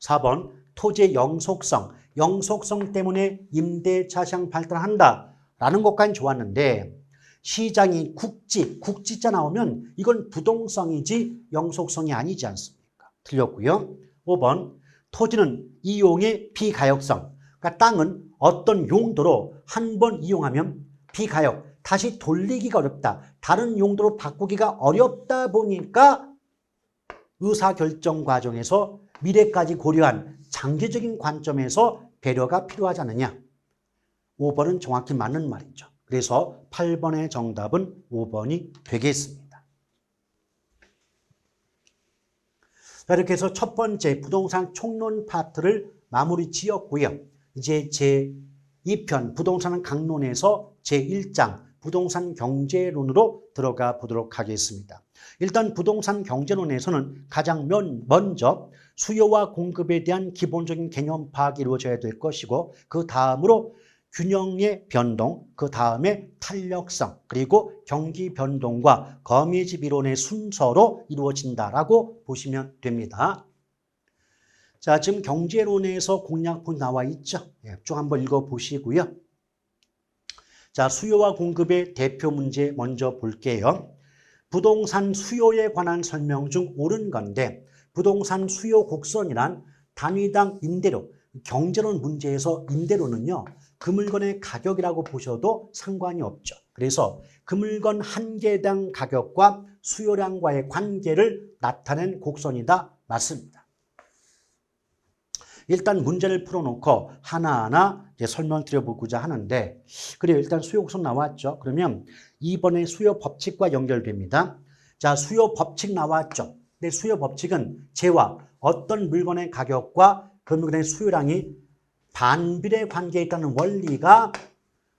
4번 토지의 영속성, 영속성 때문에 임대차시장 발달한다라는 것까지 좋았는데 시장이 국지자 나오면 이건 부동성이지 영속성이 아니지 않습니까? 틀렸고요. 5번 토지는 이용의 비가역성, 그러니까 땅은 어떤 용도로 한 번 이용하면 비가역, 다시 돌리기가 어렵다. 다른 용도로 바꾸기가 어렵다 보니까 의사결정 과정에서 미래까지 고려한 장기적인 관점에서 배려가 필요하지 않느냐. 5번은 정확히 맞는 말이죠. 그래서 8번의 정답은 5번이 되겠습니다. 자, 이렇게 해서 첫 번째 부동산 총론 파트를 마무리 지었고요. 이제 제2편 부동산 강론에서 제1장 부동산 경제론으로 들어가 보도록 하겠습니다. 일단 부동산 경제론에서는 가장 먼저 수요와 공급에 대한 기본적인 개념 파악이 이루어져야 될 것이고 그 다음으로 균형의 변동, 그 다음에 탄력성, 그리고 경기 변동과 거미집 이론의 순서로 이루어진다라고 보시면 됩니다. 자, 지금 경제론에서 공략본 나와 있죠? 쭉 한번 읽어보시고요. 자, 수요와 공급의 대표 문제 먼저 볼게요. 부동산 수요에 관한 설명 중 옳은 건데 부동산 수요 곡선이란 단위당 임대료, 경제론 문제에서 임대료는요. 그 물건의 가격이라고 보셔도 상관이 없죠. 그래서 그 물건 한 개당 가격과 수요량과의 관계를 나타낸 곡선이다. 맞습니다. 일단 문제를 풀어놓고 하나하나 이제 설명드려보고자 하는데 그래요. 일단 수요 곡선 나왔죠. 그러면 이번에 수요 법칙과 연결됩니다. 자, 수요 법칙 나왔죠. 근데 수요 법칙은 재와 어떤 물건의 가격과 그 물건의 수요량이 반비례 관계에 있다는 원리가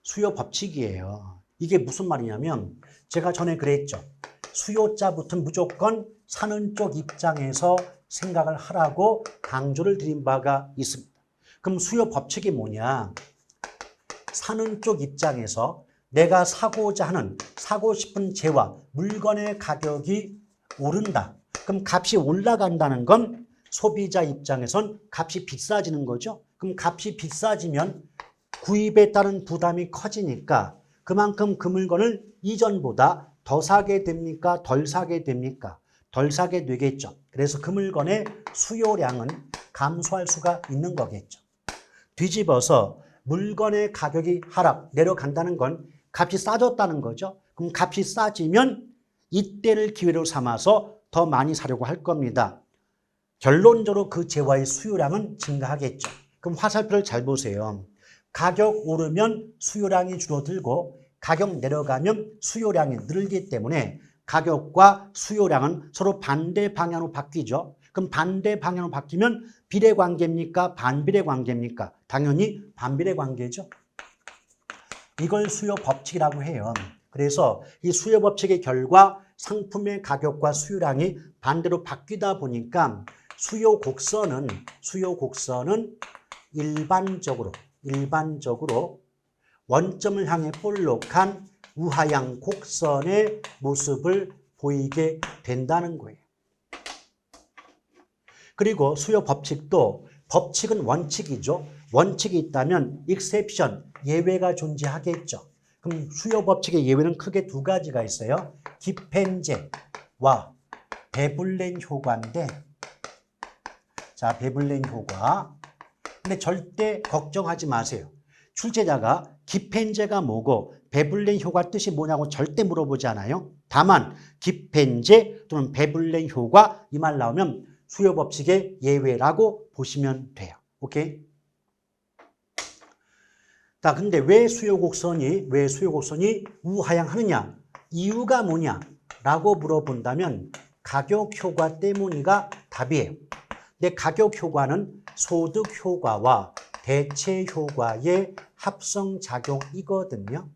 수요 법칙이에요. 이게 무슨 말이냐면 제가 전에 그랬죠. 수요자부터 무조건 사는 쪽 입장에서 생각을 하라고 강조를 드린 바가 있습니다. 그럼 수요 법칙이 뭐냐? 사는 쪽 입장에서 내가 사고자 하는, 사고 싶은 재와 물건의 가격이 오른다. 그럼 값이 올라간다는 건 소비자 입장에선 값이 비싸지는 거죠. 그럼 값이 비싸지면 구입에 따른 부담이 커지니까 그만큼 그 물건을 이전보다 더 사게 됩니까? 덜 사게 됩니까? 덜 사게 되겠죠. 그래서 그 물건의 수요량은 감소할 수가 있는 거겠죠. 뒤집어서 물건의 가격이 내려간다는 건 값이 싸졌다는 거죠. 그럼 값이 싸지면 이때를 기회로 삼아서 더 많이 사려고 할 겁니다. 결론적으로 그 재화의 수요량은 증가하겠죠. 그럼 화살표를 잘 보세요. 가격 오르면 수요량이 줄어들고 가격 내려가면 수요량이 늘기 때문에 가격과 수요량은 서로 반대 방향으로 바뀌죠. 그럼 반대 방향으로 바뀌면 비례 관계입니까? 반비례 관계입니까? 당연히 반비례 관계죠. 이걸 수요 법칙이라고 해요. 그래서 이 수요 법칙의 결과 상품의 가격과 수요량이 반대로 바뀌다 보니까 수요 곡선은 일반적으로 원점을 향해 볼록한 우하향 곡선의 모습을 보이게 된다는 거예요. 그리고 수요 법칙도 법칙은 원칙이죠. 원칙이 있다면 exception, 예외가 존재하겠죠. 그럼 수요 법칙의 예외는 크게 두 가지가 있어요. 기펜제와 베블렌 효과인데 자, 베블렌 효과. 근데 절대 걱정하지 마세요. 출제자가 기펜제가 뭐고 베블렌 효과 뜻이 뭐냐고 절대 물어보지 않아요. 다만 기펜제 또는 베블렌 효과 이 말 나오면 수요 법칙의 예외라고 보시면 돼요. 오케이? 자, 근데 왜 수요 곡선이 우하향하느냐? 이유가 뭐냐라고 물어본다면 가격 효과 때문이가 답이에요. 근데 가격 효과는 소득 효과와 대체 효과의 합성작용이거든요.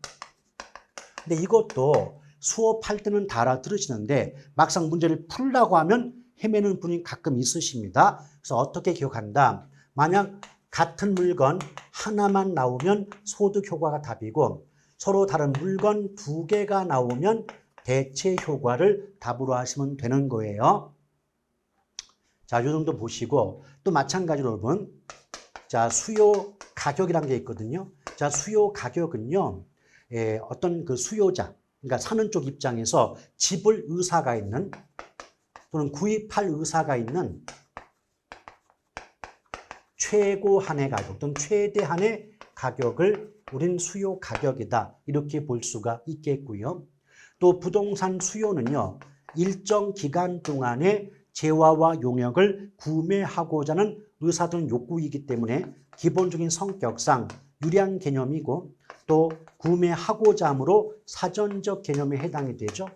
근데 이것도 수업할 때는 다 알아들으시는데 막상 문제를 풀라고 하면 헤매는 분이 가끔 있으십니다. 그래서 어떻게 기억한다? 만약 같은 물건 하나만 나오면 소득 효과가 답이고 서로 다른 물건 두 개가 나오면 대체 효과를 답으로 하시면 되는 거예요. 자, 이 정도 보시고 또 마찬가지로 여러분, 자, 수요 가격이라는 게 있거든요. 자, 수요 가격은요, 어떤 그 수요자, 그러니까 사는 쪽 입장에서 집을 의사가 있는 또는 구입할 의사가 있는 최고한의 가격 또는 최대한의 가격을 우린 수요 가격이다 이렇게 볼 수가 있겠고요. 또 부동산 수요는요, 일정 기간 동안에 재화와 용역을 구매하고자 하는 의사들은 욕구이기 때문에 기본적인 성격상 유리한 개념이고 또 구매하고자 함으로 사전적 개념에 해당이 되죠.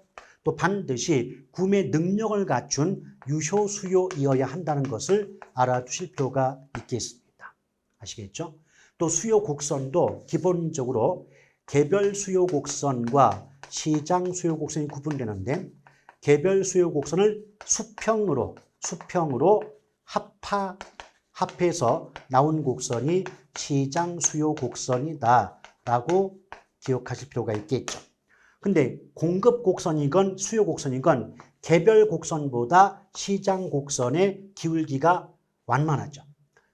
또 반드시 구매 능력을 갖춘 유효 수요이어야 한다는 것을 알아두실 필요가 있겠습니다. 아시겠죠? 또 수요 곡선도 기본적으로 개별 수요 곡선과 시장 수요 곡선이 구분되는데 개별 수요 곡선을 수평으로 합해서 나온 곡선이 시장 수요 곡선이다 라고 기억하실 필요가 있겠죠. 근데 공급 곡선이건 수요 곡선이건 개별 곡선보다 시장 곡선의 기울기가 완만하죠.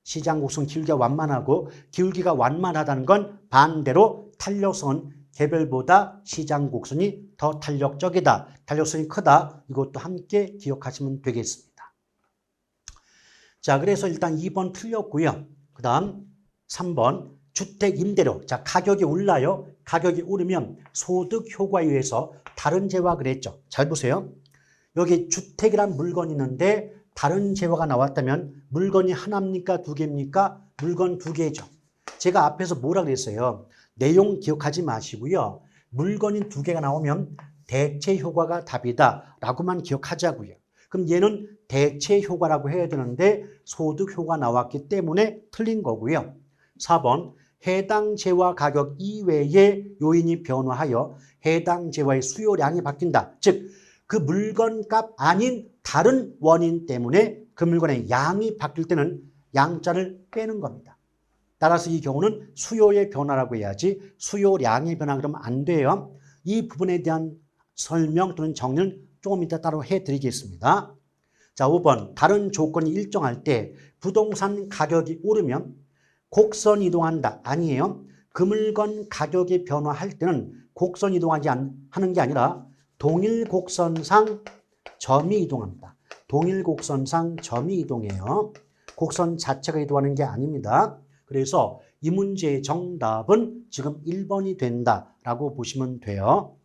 시장 곡선 기울기가 완만하고 기울기가 완만하다는 건 반대로 탄력성은 개별보다 시장 곡선이 더 탄력적이다. 탄력성이 크다. 이것도 함께 기억하시면 되겠습니다. 자, 그래서 일단 2번 틀렸고요. 그 다음 3번 주택 임대료. 자, 가격이 올라요. 가격이 오르면 소득 효과에 의해서 다른 재화 그랬죠. 잘 보세요. 여기 주택이란 물건이 있는데 다른 재화가 나왔다면 물건이 하나입니까? 두 개입니까? 물건 두 개죠. 제가 앞에서 뭐라 그랬어요? 내용 기억하지 마시고요. 물건이 두 개가 나오면 대체 효과가 답이다 라고만 기억하자고요. 그럼 얘는 대체 효과라고 해야 되는데 소득 효과 나왔기 때문에 틀린 거고요. 4번 해당 재화 가격 이외의 요인이 변화하여 해당 재화의 수요량이 바뀐다. 즉, 그 물건 값 아닌 다른 원인 때문에 그 물건의 양이 바뀔 때는 양자를 빼는 겁니다. 따라서 이 경우는 수요의 변화라고 해야지 수요량의 변화 그러면 안 돼요. 이 부분에 대한 설명 또는 정리는 조금 이따 따로 해드리겠습니다. 자, 5번 다른 조건이 일정할 때 부동산 가격이 오르면 곡선 이동한다. 아니에요. 그 물건 가격이 변화할 때는 곡선 이동하지 하는 게 아니라 동일 곡선상 점이 이동합니다. 동일 곡선상 점이 이동해요. 곡선 자체가 이동하는 게 아닙니다. 그래서 이 문제의 정답은 지금 1번이 된다라고 보시면 돼요.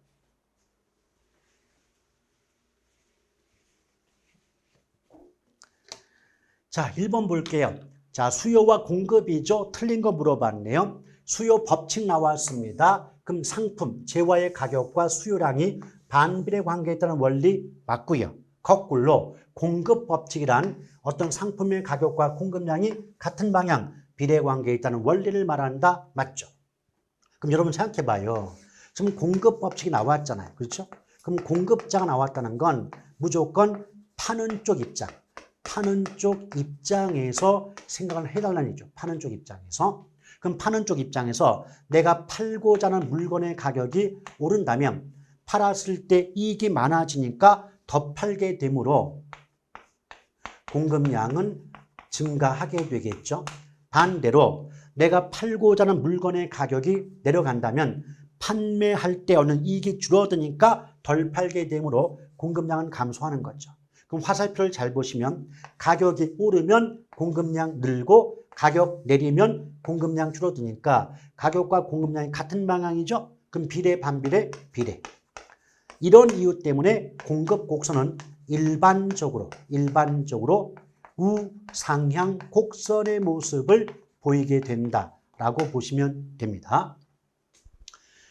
자, 1번 볼게요. 자, 수요와 공급이죠. 틀린 거 물어봤네요. 수요 법칙 나왔습니다. 그럼 상품, 재화의 가격과 수요량이 반비례 관계에 있다는 원리 맞고요. 거꾸로 공급 법칙이란 어떤 상품의 가격과 공급량이 같은 방향, 비례 관계에 있다는 원리를 말한다. 맞죠? 그럼 여러분 생각해 봐요. 지금 공급 법칙이 나왔잖아요. 그렇죠? 그럼 공급자가 나왔다는 건 무조건 파는 쪽 입장. 파는 쪽 입장에서 생각을 해달라는 얘기죠. 파는 쪽 입장에서. 그럼 파는 쪽 입장에서 내가 팔고자 하는 물건의 가격이 오른다면 팔았을 때 이익이 많아지니까 더 팔게 되므로 공급량은 증가하게 되겠죠. 반대로 내가 팔고자 하는 물건의 가격이 내려간다면 판매할 때 얻는 이익이 줄어드니까 덜 팔게 되므로 공급량은 감소하는 거죠. 그럼 화살표를 잘 보시면 가격이 오르면 공급량 늘고 가격 내리면 공급량 줄어드니까 가격과 공급량이 같은 방향이죠. 그럼 비례, 반비례, 비례. 이런 이유 때문에 공급 곡선은 일반적으로 우상향 곡선의 모습을 보이게 된다라고 보시면 됩니다.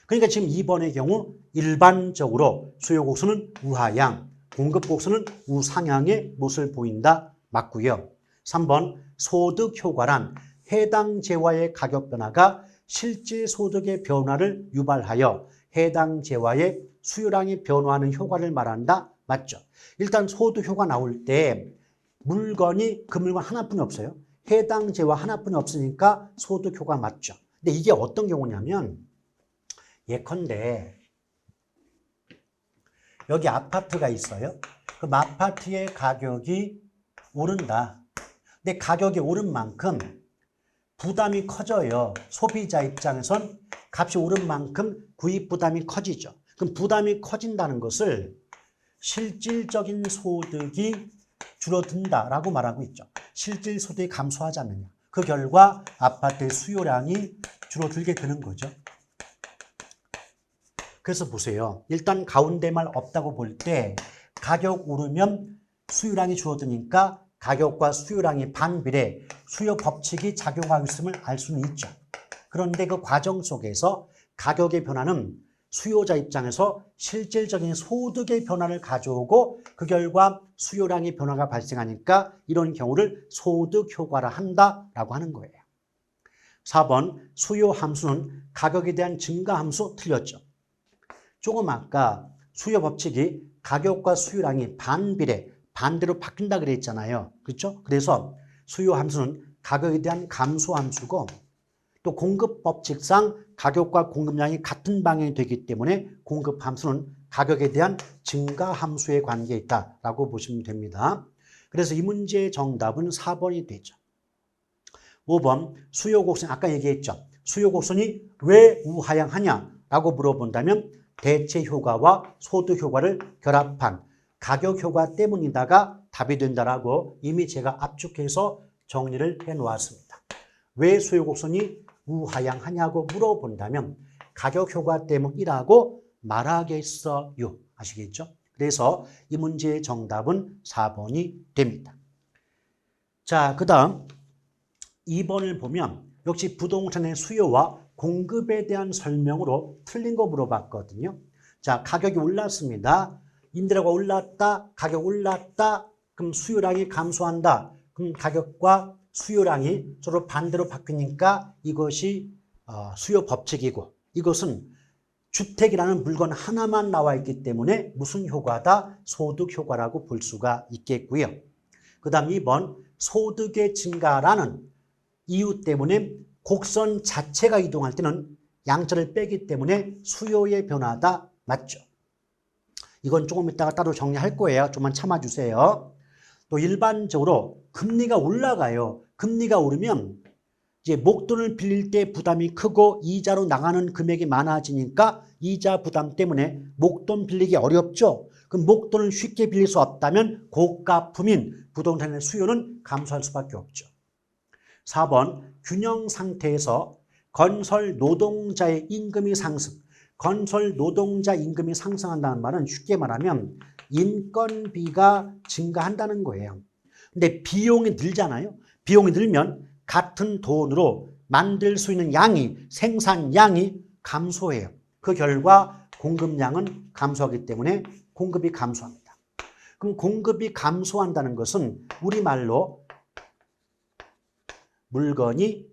그러니까 지금 2번의 경우 일반적으로 수요 곡선은 우하향, 공급 곡선은 우상향의 모습을 보인다. 맞고요. 3번 소득 효과란 해당 재화의 가격 변화가 실제 소득의 변화를 유발하여 해당 재화의 수요량이 변화하는 효과를 말한다. 맞죠? 일단 소득 효과 나올 때 물건이 그 물건 하나뿐이 없어요. 해당 재화 하나뿐이 없으니까 소득 효과 맞죠? 근데 이게 어떤 경우냐면 예컨대 여기 아파트가 있어요. 그럼 아파트의 가격이 오른다. 근데 가격이 오른 만큼 부담이 커져요. 소비자 입장에선 값이 오른 만큼 구입 부담이 커지죠. 그럼 부담이 커진다는 것을 실질적인 소득이 줄어든다라고 말하고 있죠. 실질 소득이 감소하지 않느냐. 그 결과 아파트의 수요량이 줄어들게 되는 거죠. 그래서 보세요. 일단 가운데 말 없다고 볼 때 가격 오르면 수요량이 줄어드니까 가격과 수요량이 반비례 수요 법칙이 작용하고 있음을 알 수는 있죠. 그런데 그 과정 속에서 가격의 변화는 수요자 입장에서 실질적인 소득의 변화를 가져오고 그 결과 수요량의 변화가 발생하니까 이런 경우를 소득 효과라 한다라고 하는 거예요. 4번 수요 함수는 가격에 대한 증가 함수 틀렸죠. 조금 아까 수요 법칙이 가격과 수요량이 반대로 바뀐다 그랬잖아요. 그렇죠? 그래서 수요 함수는 가격에 대한 감소 함수고 또 공급 법칙상 가격과 공급량이 같은 방향이 되기 때문에 공급 함수는 가격에 대한 증가 함수에 관계에 있다라고 보시면 됩니다. 그래서 이 문제의 정답은 4번이 되죠. 5번 수요 곡선 아까 얘기했죠. 수요 곡선이 왜 우하향하냐라고 물어본다면 대체 효과와 소득 효과를 결합한 가격 효과 때문이다가 답이 된다라고 이미 제가 압축해서 정리를 해 놓았습니다. 왜 수요 곡선이 우하향하냐고 물어본다면 가격 효과 때문이라고 말하겠어요. 아시겠죠? 그래서 이 문제의 정답은 4번이 됩니다. 자, 그 다음 2번을 보면 역시 부동산의 수요와 공급에 대한 설명으로 틀린 거 물어봤거든요. 자, 가격이 올랐습니다. 임대료가 올랐다, 가격 올랐다, 그럼 수요량이 감소한다. 그럼 가격과 수요량이 서로 반대로 바뀌니까 이것이 수요 법칙이고 이것은 주택이라는 물건 하나만 나와 있기 때문에 무슨 효과다? 소득 효과라고 볼 수가 있겠고요. 그 다음 2번 소득의 증가라는 이유 때문에 곡선 자체가 이동할 때는 양자를 빼기 때문에 수요의 변화다. 맞죠? 이건 조금 이따가 따로 정리할 거예요. 좀만 참아주세요. 또 일반적으로 금리가 올라가요. 금리가 오르면 이제 목돈을 빌릴 때 부담이 크고 이자로 나가는 금액이 많아지니까 이자 부담 때문에 목돈 빌리기 어렵죠. 그럼 목돈을 쉽게 빌릴 수 없다면 고가품인 부동산의 수요는 감소할 수밖에 없죠. 4번 균형 상태에서 건설 노동자의 임금이 상승. 건설 노동자 임금이 상승한다는 말은 쉽게 말하면 인건비가 증가한다는 거예요. 근데 비용이 늘잖아요. 비용이 늘면 같은 돈으로 만들 수 있는 양이 생산량이 감소해요. 그 결과 공급량은 감소하기 때문에 공급이 감소합니다. 그럼 공급이 감소한다는 것은 우리말로 물건이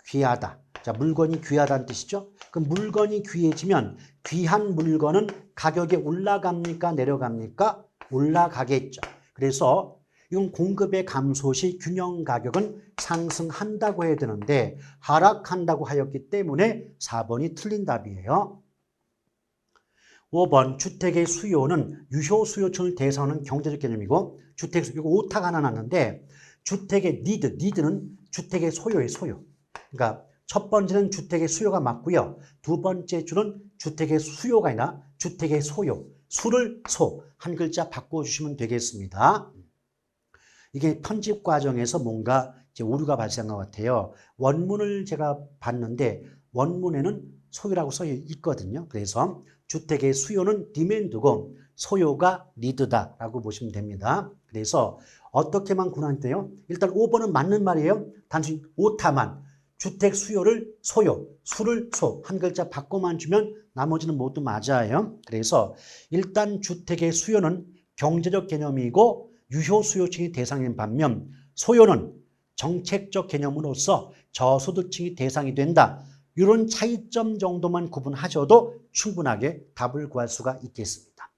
귀하다. 자, 물건이 귀하다는 뜻이죠. 그럼 물건이 귀해지면 귀한 물건은 가격이 올라갑니까? 내려갑니까? 올라가겠죠. 그래서 이건 공급의 감소 시 균형 가격은 상승한다고 해야 되는데 하락한다고 하였기 때문에 4번이 틀린 답이에요. 5번 주택의 수요는 유효 수요층을 대상하는 경제적 개념이고 주택 수요 이거 오타가 하나 났는데 주택의 니드는 주택의 소요의 소요. 그러니까 첫 번째는 주택의 수요가 맞고요. 두 번째 줄은 주택의 수요가 아니라 주택의 소요. 수를 소. 한 글자 바꿔주시면 되겠습니다. 이게 편집 과정에서 뭔가 이제 오류가 발생한 것 같아요. 원문을 제가 봤는데 원문에는 소요라고 써 있거든요. 그래서 주택의 수요는 디맨드고 소요가 니드다라고 보시면 됩니다. 그래서 어떻게만 구분하는데요. 일단 5번은 맞는 말이에요. 단순히 오타만. 주택 수요를 소요, 수를 소. 한 글자 바꿔만 주면 나머지는 모두 맞아요. 그래서 일단 주택의 수요는 경제적 개념이고 유효 수요층이 대상인 반면 소요는 정책적 개념으로서 저소득층이 대상이 된다. 이런 차이점 정도만 구분하셔도 충분하게 답을 구할 수가 있겠습니다.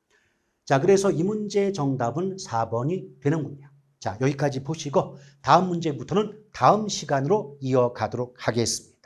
자, 그래서 이 문제의 정답은 4번이 되는군요. 자, 여기까지 보시고 다음 문제부터는 다음 시간으로 이어가도록 하겠습니다.